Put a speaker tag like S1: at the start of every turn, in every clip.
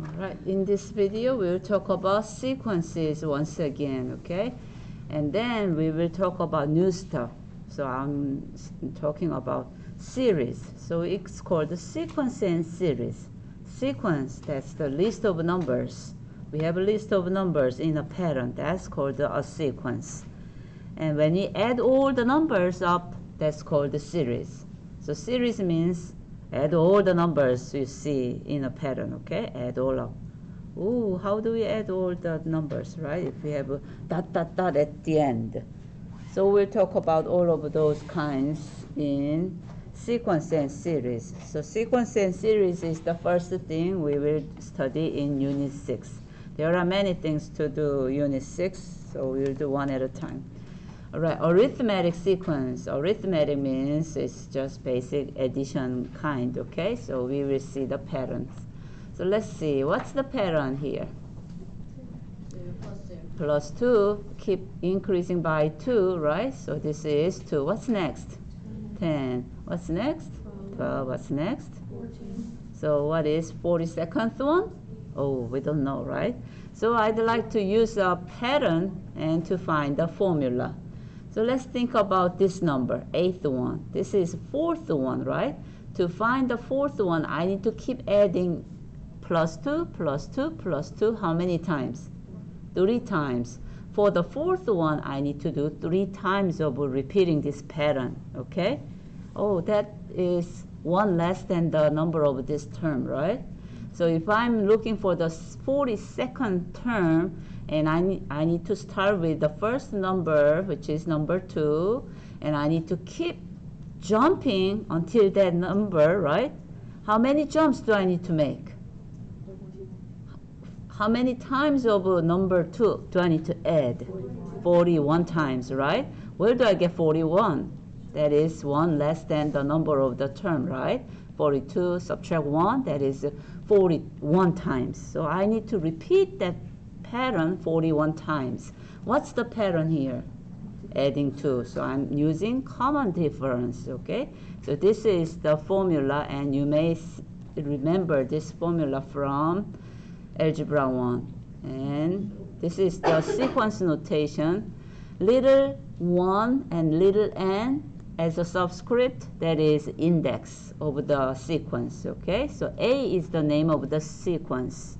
S1: Alright, in this video we'll talk about sequences once again, okay? And then we will talk about new stuff. So I'm talking about series. So it's called sequence and series. Sequence, that's the list of numbers. We have a list of numbers in a pattern. That's called a sequence. And when you add all the numbers up, that's called the series. So series means add all the numbers you see in a pattern, okay? Add all up. Ooh, how do we add all the numbers, right? If we have a dot, dot, dot at the end. So we'll talk about all of those kinds in sequence and series. So sequence and series is the first thing we will study in Unit 6. There are many things to do Unit 6, so we'll do one at a time. All right, arithmetic sequence. Arithmetic means it's just basic addition kind, okay? So we will see the patterns. So let's see, what's the pattern here? Plus 2, keep increasing by 2, right? So this is 2. What's next? 10. What's next? 12. What's next?
S2: 14.
S1: So what is 42nd one? Oh, we don't know, right? So I'd like to use a pattern and to find the formula. So let's think about this number, 8th one. This is 4th one, right? To find the 4th one, I need to keep adding plus 2, plus 2, plus 2. How many times? 3 times. For the 4th one, I need to do 3 times of repeating this pattern, okay? Oh, that is 1 less than the number of this term, right? So if I'm looking for the 42nd term, and I need to start with the first number, which is number 2, and I need to keep jumping until that number, right? How many jumps do I need to make? How many times of number 2 do I need to add? 41 times, right? Where do I get 41? That is 1 less than the number of the term, right? 42 subtract 1, that is 41 times. So I need to repeat that pattern 41 times. What's the pattern here? Adding 2. So I'm using common difference, okay? So this is the formula, and you may remember this formula from Algebra 1. And this is the sequence notation. Little 1 and little n as a subscript, that is index of the sequence, okay? So A is the name of the sequence.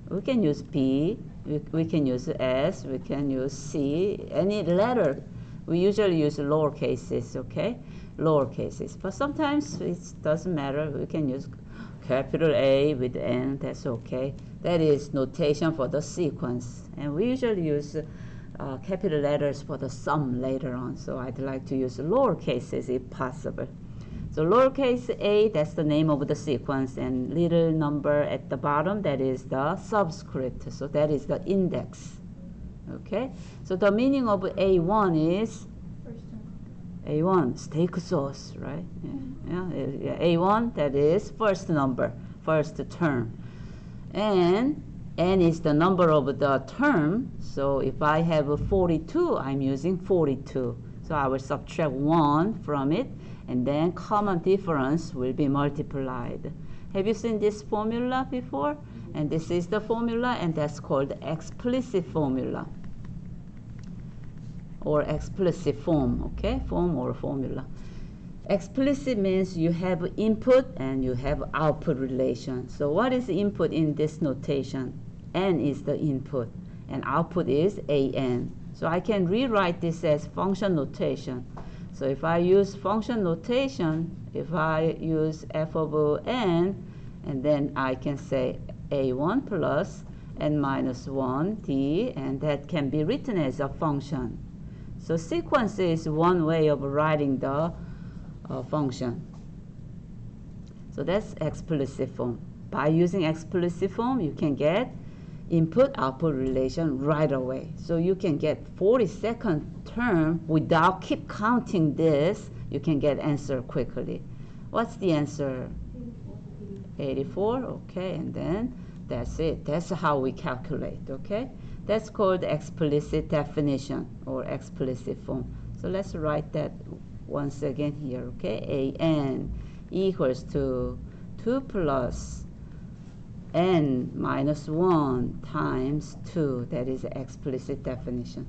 S1: We can use B, we can use S, we can use C, any letter. We usually use lower cases, okay? Lower cases. But sometimes it doesn't matter. We can use capital A with N, that's okay. That is notation for the sequence. And we usually use capital letters for the sum later on. So I'd like to use lower cases if possible. So lowercase a, that's the name of the sequence, and little number at the bottom, that is the subscript. So that is the index. Okay? So the meaning of A1 is A1, steak sauce, right? Yeah. A1, that is first number, first term. And n is the number of the term. So if I have a 42, I'm using 42. So I will subtract 1 from it, and then common difference will be multiplied. Have you seen this formula before? And this is the formula, and that's called explicit formula, or explicit form, okay? Form or formula. Explicit means you have input and you have output relation. So what is input in this notation? N is the input, and output is an. So I can rewrite this as function notation. So if I use function notation, if I use f of n, and then I can say a1 plus n minus 1 d, and that can be written as a function. So sequence is one way of writing the function. So that's explicit form. By using explicit form, you can get input-output relation right away. So you can get 42nd term without keep counting this. You can get answer quickly. What's the answer? 84, okay, and then that's it. That's how we calculate, okay? That's called explicit definition or explicit form. So let's write that once again here, okay? an equals to 2 plus n minus 1 times 2. That is the explicit definition.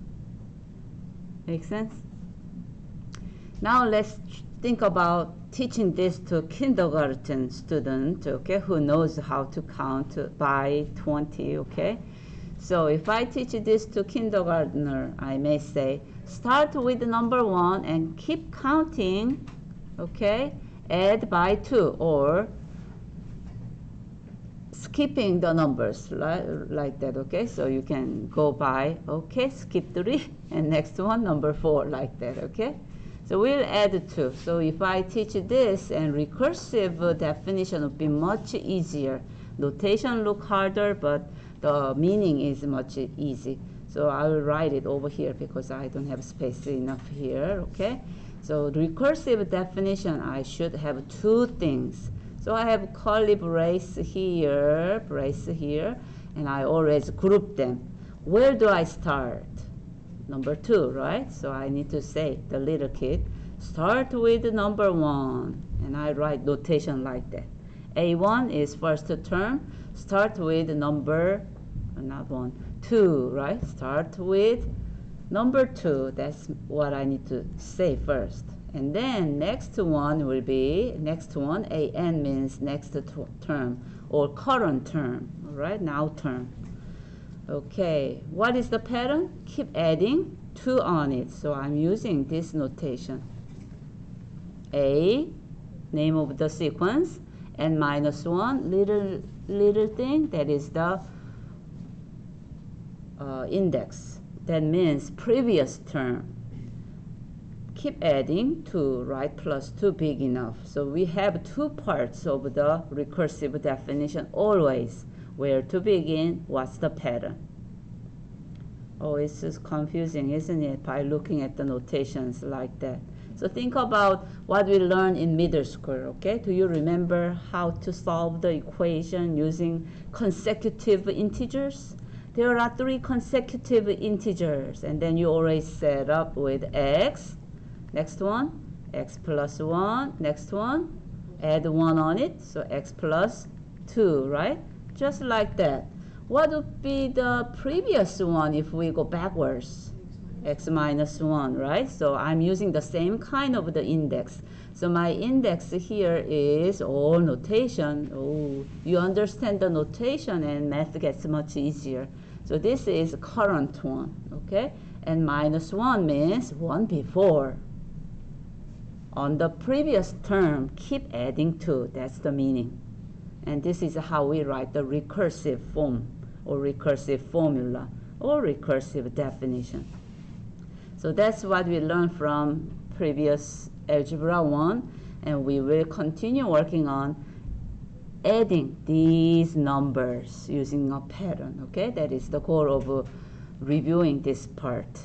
S1: Make sense? Now let's think about teaching this to a kindergarten student, okay, who knows how to count by 20, okay? So if I teach this to kindergartner, I may say, start with number 1 and keep counting, okay? Add by 2, or skipping the numbers like that, okay? So you can go by, okay, skip 3, and next one, number 4, like that, okay? So we'll add 2. So if I teach this, and recursive definition would be much easier. Notation look harder, but the meaning is much easy. So I will write it over here because I don't have space enough here, okay? So recursive definition, I should have 2 things. So I have curly brace here, and I always group them. Where do I start? Number 2, right? So I need to say, the little kid, start with number 1, and I write notation like that. A1 is first term, start with number, not 1, 2, right? Start with number 2, that's what I need to say first. And then next one will be, next one, AN means next term, or current term, all right, now term. Okay, what is the pattern? Keep adding 2 on it. So I'm using this notation. A, name of the sequence, and minus 1, little thing, that is the index. That means previous term. Keep adding 2, right? Plus 2 big enough. So we have 2 parts of the recursive definition always. Where to begin, what's the pattern? Oh, it's just confusing, isn't it, by looking at the notations like that. So think about what we learned in middle school, okay? Do you remember how to solve the equation using consecutive integers? There are 3 consecutive integers, and then you always set up with x. Next one, x plus 1. Next one, add 1 on it, so x plus 2, right? Just like that. What would be the previous one if we go backwards? X minus 1, right? So I'm using the same kind of the index. So my index here is all notation. Oh, you understand the notation and math gets much easier. So this is current one, okay? And minus 1 means 1 before. On the previous term, keep adding 2. That's the meaning. And this is how we write the recursive form, or recursive formula, or recursive definition. So that's what we learned from previous Algebra 1, and we will continue working on adding these numbers using a pattern, okay? That is the goal of reviewing this part.